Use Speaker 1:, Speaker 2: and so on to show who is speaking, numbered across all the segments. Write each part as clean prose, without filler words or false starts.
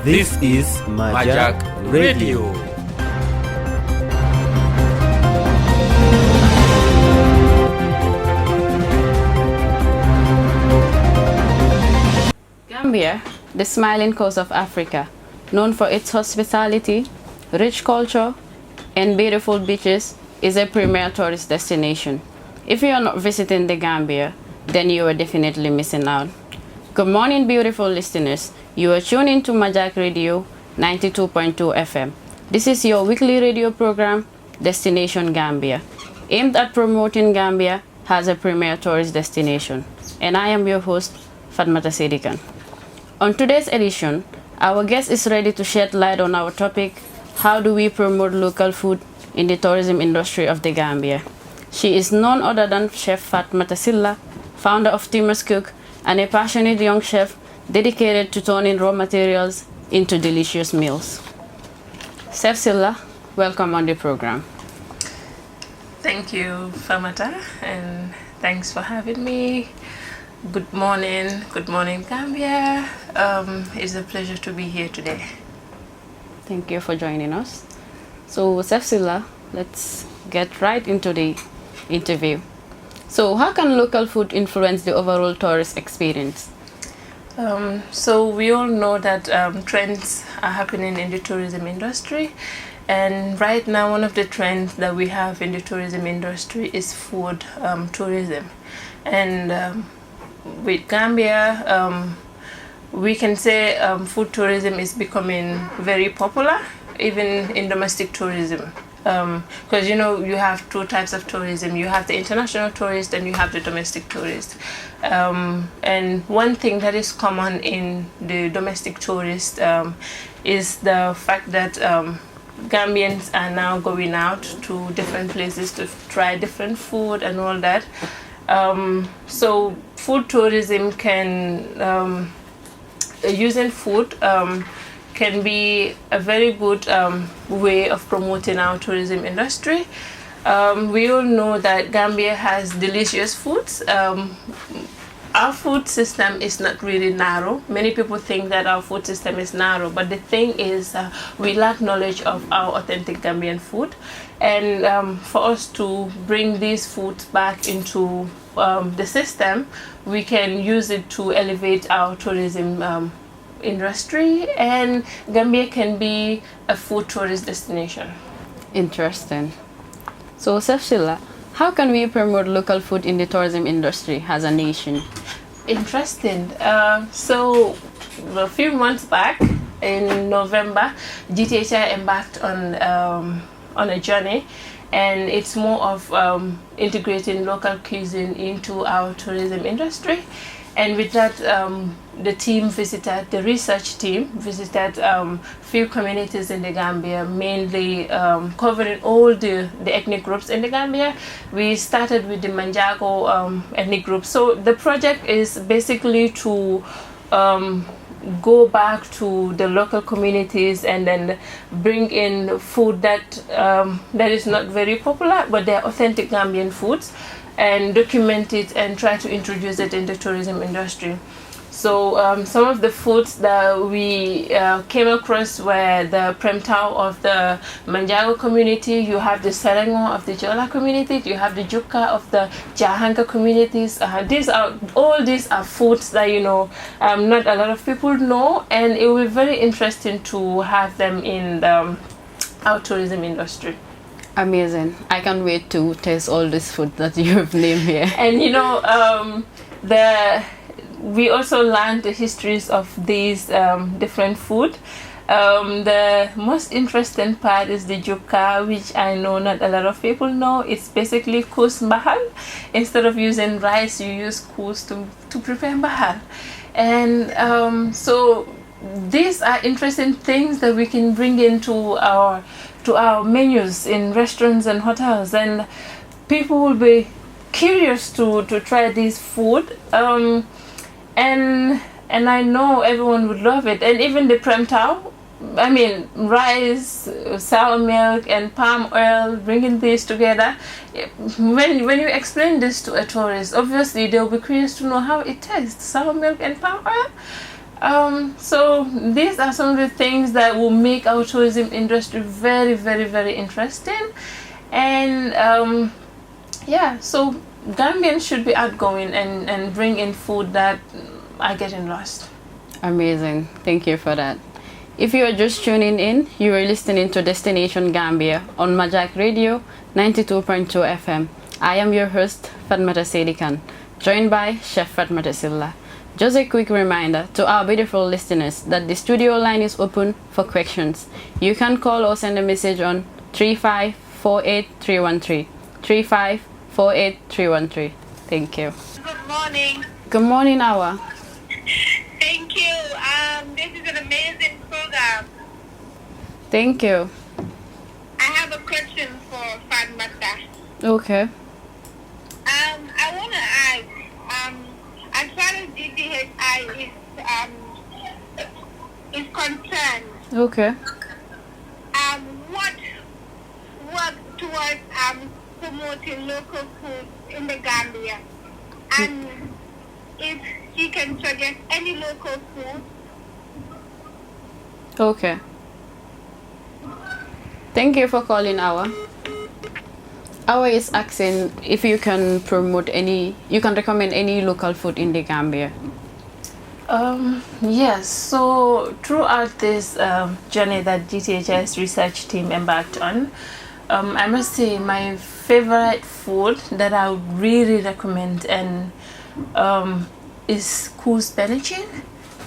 Speaker 1: This is Majak Radio.
Speaker 2: Gambia, the smiling coast of Africa, known for its hospitality, rich culture, and beautiful beaches, is a premier tourist destination. If you are not visiting the Gambia, then you are definitely missing out. Good morning, beautiful listeners. You are tuned into Majak Radio 92.2 FM. This is your weekly radio program, Destination Gambia, aimed at promoting Gambia as a premier tourist destination. And I am your host, Fatoumata Saidykhan. On today's edition, our guest is ready to shed light on our topic, how do we promote local food in the tourism industry of the Gambia? She is none other than Chef Fatoumata, founder of Timmer's Cook, and a passionate young chef dedicated to turning raw materials into delicious meals. Chef Silla, welcome on the program.
Speaker 3: Thank you, Fatoumata, and thanks for having me. Good morning, Gambia. It's a pleasure to be here today.
Speaker 2: Thank you for joining us. So, Chef Silla, let's get right into the interview. So, how can local food influence the overall tourist experience?
Speaker 3: So we all know that trends are happening in the tourism industry, and right now one of the trends that we have in the tourism industry is food tourism. And with Gambia, we can say food tourism is becoming very popular, even in domestic tourism. Because you have two types of tourism. You have the international tourist and you have the domestic tourist. And one thing that is common in the domestic tourist is the fact that Gambians are now going out to different places to try different food and all that. So food tourism can, using food can be a very good way of promoting our tourism industry. We all know that Gambia has delicious foods. Our food system is not really narrow. Many people think that our food system is narrow, but the thing is we lack knowledge of our authentic Gambian food. And for us to bring these foods back into the system, we can use it to elevate our tourism industry, and Gambia can be a food tourist destination.
Speaker 2: Interesting. So, Chef Silla, how can we promote local food in the tourism industry as a nation?
Speaker 3: Interesting. So, a few months back in November, GTHI embarked on a journey, and it's more of integrating local cuisine into our tourism industry. And with that, the research team visited few communities in the Gambia, mainly covering all the ethnic groups in the Gambia. We started with the Manjago ethnic group. So the project is basically to go back to the local communities and then bring in food that is not very popular, but they're authentic Gambian foods, and document it and try to introduce it in the tourism industry. So some of the foods that we came across were the Premtau of the Manjago community, you have the Serengo of the Jola community, you have the Jukka of the Jahanka communities. All these are foods that not a lot of people know, and it will be very interesting to have them in our tourism industry.
Speaker 2: Amazing. I can't wait to taste all this food that you have named here.
Speaker 3: And we also learned the histories of these different food. The most interesting part is the jukka, which I know not a lot of people know. It's basically kus mbahal. Instead of using rice, you use kus to prepare mbahal. And so these are interesting things that we can bring into our menus in restaurants and hotels, and people will be curious to try this food, and I know everyone would love it. And even the premtau, I mean, rice, sour milk and palm oil, bringing these together, when you explain this to a tourist, obviously they'll be curious to know how it tastes, sour milk and palm oil. So these are some of the things that will make our tourism industry very, very, very interesting. And yeah, so Gambians should be outgoing and bring in food that are getting lost.
Speaker 2: Amazing. Thank you for that. If you are just tuning in, you are listening to Destination Gambia on Majak Radio 92.2 FM. I am your host, Fatoumata Saidykhan, joined by Chef Fatoumata Silla. Just a quick reminder to our beautiful listeners that the studio line is open for questions. You can call or send a message on 3548313. 3548313. Thank you.
Speaker 4: Good morning.
Speaker 2: Good morning, Awa.
Speaker 4: Thank you. This is an amazing program.
Speaker 2: Thank you.
Speaker 4: I have a question for Fatoumata.
Speaker 2: Okay.
Speaker 4: I want to ask, as far as GTHI is concerned,
Speaker 2: Okay.
Speaker 4: what work towards promoting local food in the Gambia? And if she can suggest any local food.
Speaker 2: Okay. Thank you for calling, Awa. Awa is asking if you can recommend any local food in the Gambia.
Speaker 3: Yes, so throughout this journey that GTHS research team embarked on, I must say my favorite food that I would really recommend and is Kus Benachin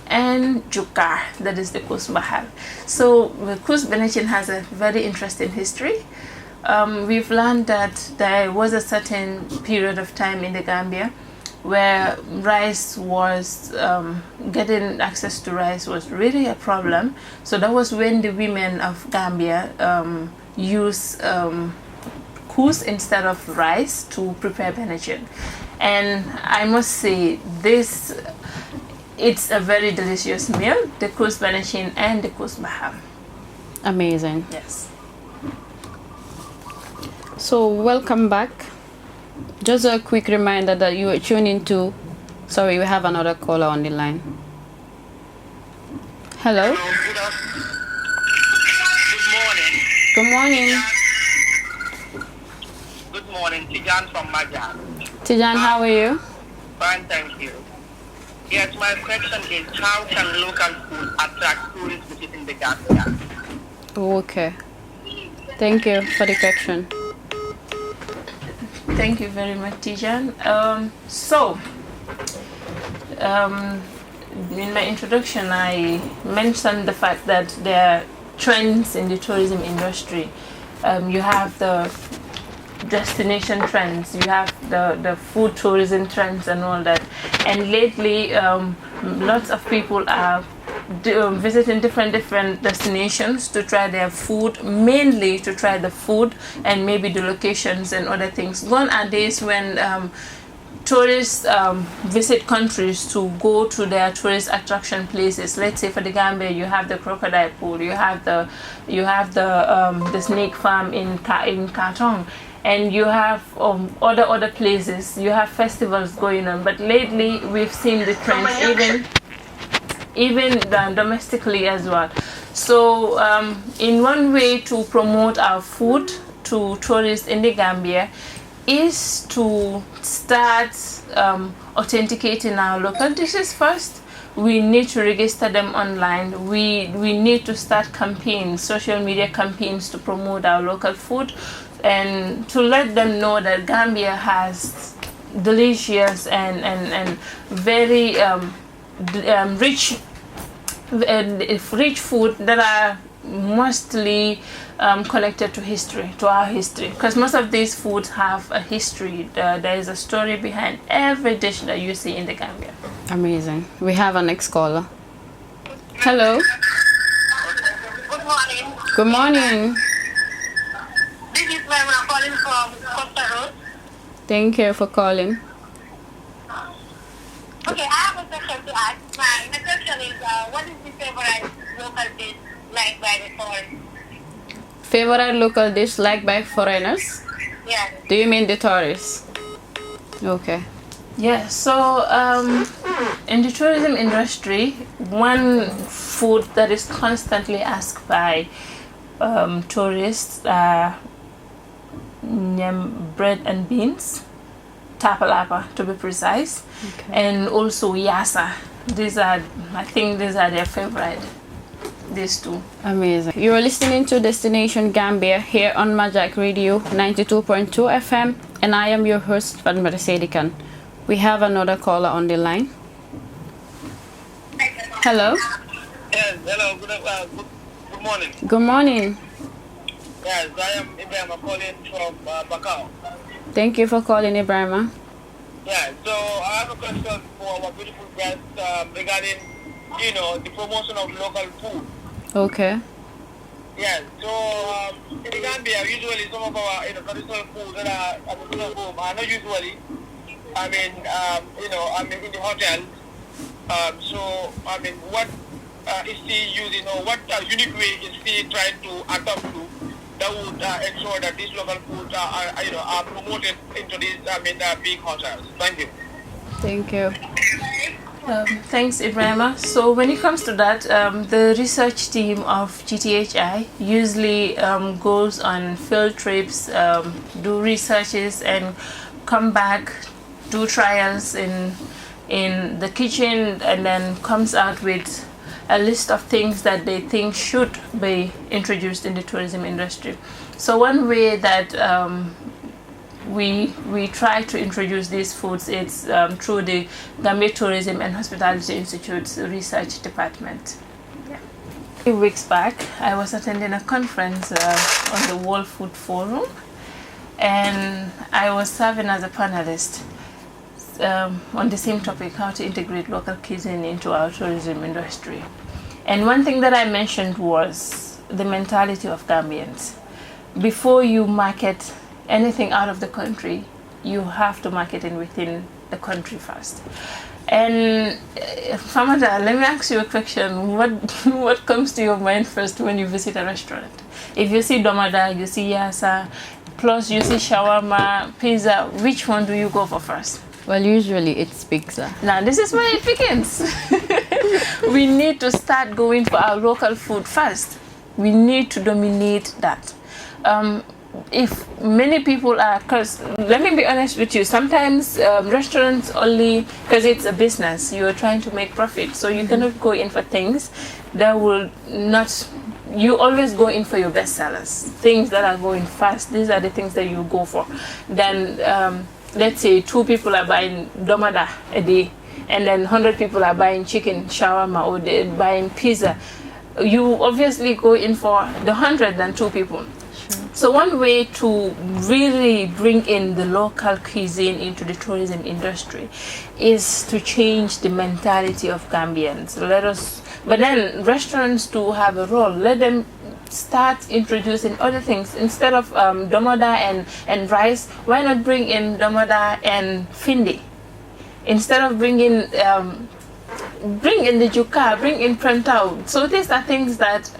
Speaker 3: and Jukar, that is the Kus Bahal. So the Kus Benachin has a very interesting history. We've learned that there was a certain period of time in the Gambia where rice was, getting access to rice was really a problem. So that was when the women of Gambia used kus instead of rice to prepare benachin. And I must say, it's a very delicious meal, the kus benachin and the kus baham.
Speaker 2: Amazing.
Speaker 3: Yes.
Speaker 2: So welcome back. Just a quick reminder that you are tuning to. Sorry, we have another caller on the line. Hello.
Speaker 5: Good morning.
Speaker 2: Good morning.
Speaker 5: Good morning. Tijan from Majak.
Speaker 2: Tijan, how are you?
Speaker 5: Fine, thank you. Yes, my question is how can local food attract tourists visiting the Gambia?
Speaker 2: Okay. Thank you for the question.
Speaker 3: Thank you very much, Tijan. In my introduction, I mentioned the fact that there are trends in the tourism industry. You have the destination trends, you have the food tourism trends and all that. And lately, lots of people are visiting different destinations to try their food, mainly to try the food and maybe the locations and other things. Gone are days when tourists visit countries to go to their tourist attraction places. Let's say for the Gambia, you have the crocodile pool, you have the snake farm in Katong, and you have other places. You have festivals going on. But lately, we've seen the trends even domestically as well. So in one way to promote our food to tourists in the Gambia is to start authenticating our local dishes first. We need to register them online. We need to start campaigns, social media campaigns to promote our local food and to let them know that Gambia has delicious and very rich food that are mostly connected to history, to our history, because most of these foods have a history. There is a story behind every dish that you see in the Gambia.
Speaker 2: Amazing. We have our next caller. Hello.
Speaker 4: Good morning.
Speaker 2: Good morning.
Speaker 4: This is where we're calling from Costa Road.
Speaker 2: Thank you for calling.
Speaker 4: Okay, I have a question to ask. My question is, what is the favorite local dish liked by the foreigners?
Speaker 2: Favorite local dish liked by foreigners?
Speaker 4: Yes.
Speaker 2: Do you mean the tourists? Okay.
Speaker 3: Yeah, so in the tourism industry, one food that is constantly asked by tourists are bread and beans, tapalapa to be precise, and also yassa. I think these are their favorite, these two.
Speaker 2: Amazing. You're listening to Destination Gambia here on Majak Radio 92.2 FM, and I am your host, Fatoumata Saidykhan. We have another caller on the line. Hello.
Speaker 5: Yes, hello, good morning.
Speaker 2: Good morning.
Speaker 5: Yes, I am Ibrahim, I'm calling from Bakau.
Speaker 2: Thank you for calling, Ibrahima.
Speaker 5: Yeah, so I have a question for our beautiful guest regarding, the promotion of local food.
Speaker 2: Okay.
Speaker 5: Yeah, so in the Gambia, usually some of our traditional foods that are at the home are not usually, in the hotel. What is she using or what unique way is she trying to adopt to that would ensure that these local foods are promoted into these big hotels? Thank you.
Speaker 2: Thank you.
Speaker 3: Thanks, Ibrahima. So when it comes to that, the research team of GTHI usually goes on field trips, do researches, and come back, do trials in the kitchen, and then comes out with a list of things that they think should be introduced in the tourism industry. So one way that we try to introduce these foods is through the Gambia Tourism and Hospitality Institute's research department. Yeah. A few weeks back, I was attending a conference on the World Food Forum, and I was serving as a panelist on the same topic, how to integrate local cuisine into our tourism industry. And one thing that I mentioned was the mentality of Gambians. Before you market anything out of the country, you have to market it within the country first. And Famada, let me ask you a question. What comes to your mind first when you visit a restaurant? If you see domada, you see yassa, plus you see shawarma, pizza, which one do you go for first?
Speaker 2: Well, usually it's pizza.
Speaker 3: Now, this is where it begins. We need to start going for our local food first. We need to dominate that. If many people are, because let me be honest with you, sometimes restaurants only, because it's a business, you're trying to make profit, so you cannot go in for things that will not, you always go in for your best sellers, things that are going fast. These are the things that you go for. Then let's say 2 people are buying domada a day, and then 100 people are buying chicken shawarma, or they're buying pizza. You obviously go in for the 100 than 2 people. So one way to really bring in the local cuisine into the tourism industry is to change the mentality of Gambians. But then restaurants do have a role. Let them start introducing other things. Instead of domada and rice, why not bring in domada and finde? Instead of bring in the juka, bring in prentau. So these are things that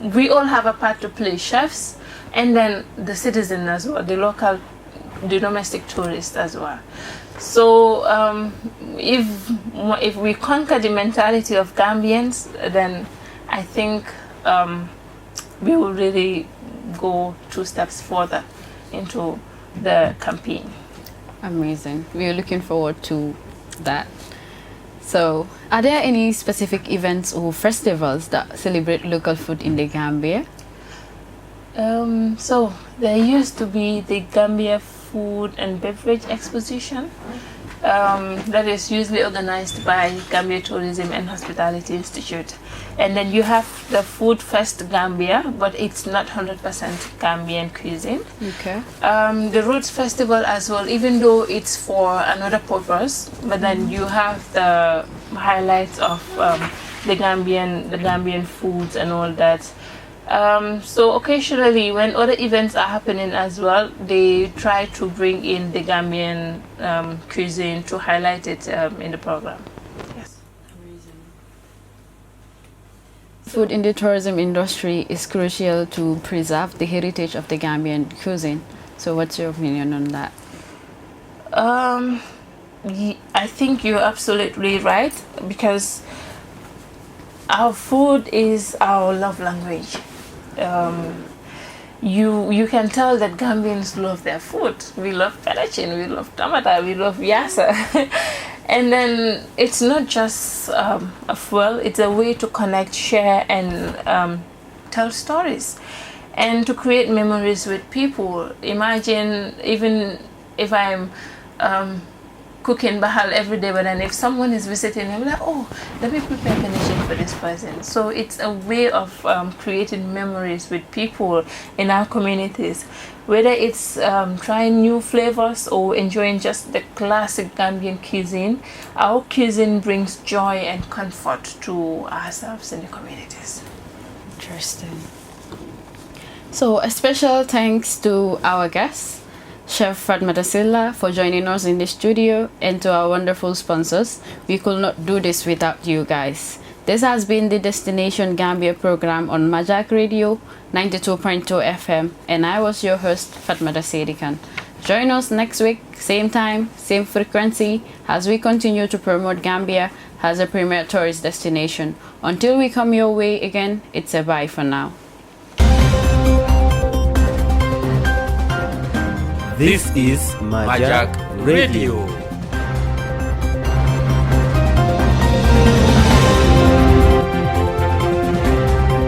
Speaker 3: we all have a part to play, chefs, and then the citizen as well, the domestic tourist as well. So if we conquer the mentality of Gambians, then I think we will really go 2 steps further into the campaign.
Speaker 2: Amazing. We are looking forward to that. So, are there any specific events or festivals that celebrate local food in the Gambia?
Speaker 3: So, there used to be the Gambia Food and Beverage Exposition that is usually organized by Gambia Tourism and Hospitality Institute. And then you have the Food Fest Gambia, but it's not 100% Gambian cuisine.
Speaker 2: Okay.
Speaker 3: The Roots Festival as well, even though it's for another purpose, but then you have the highlights of the Gambian foods and all that. So occasionally when other events are happening as well, they try to bring in the Gambian cuisine to highlight it in the program. Yes.
Speaker 2: Food in the tourism industry is crucial to preserve the heritage of the Gambian cuisine. So what's your opinion on that?
Speaker 3: I think you're absolutely right, because our food is our love language. You can tell that Gambians love their food. We love pelachin, we love tamata, we love yassa. And then it's not just a fuel, it's a way to connect, share, and tell stories, and to create memories with people. Imagine, even if I'm cooking bahal every day, but then if someone is visiting, I'm like, oh, let me prepare penishing for this person. So it's a way of creating memories with people in our communities, whether it's trying new flavors or enjoying just the classic Gambian cuisine. Our cuisine brings joy and comfort to ourselves in the communities.
Speaker 2: Interesting. So a special thanks to our guests, Chef Fatoumata, for joining us in the studio, and to our wonderful sponsors. We could not do this without you guys. This has been the Destination Gambia program on Majak Radio 92.2 FM, and I was your host, Fatoumata Saidykhan. Join us next week, same time, same frequency, as we continue to promote Gambia as a premier tourist destination. Until we come your way again, it's a bye for now.
Speaker 1: This is Majak Radio.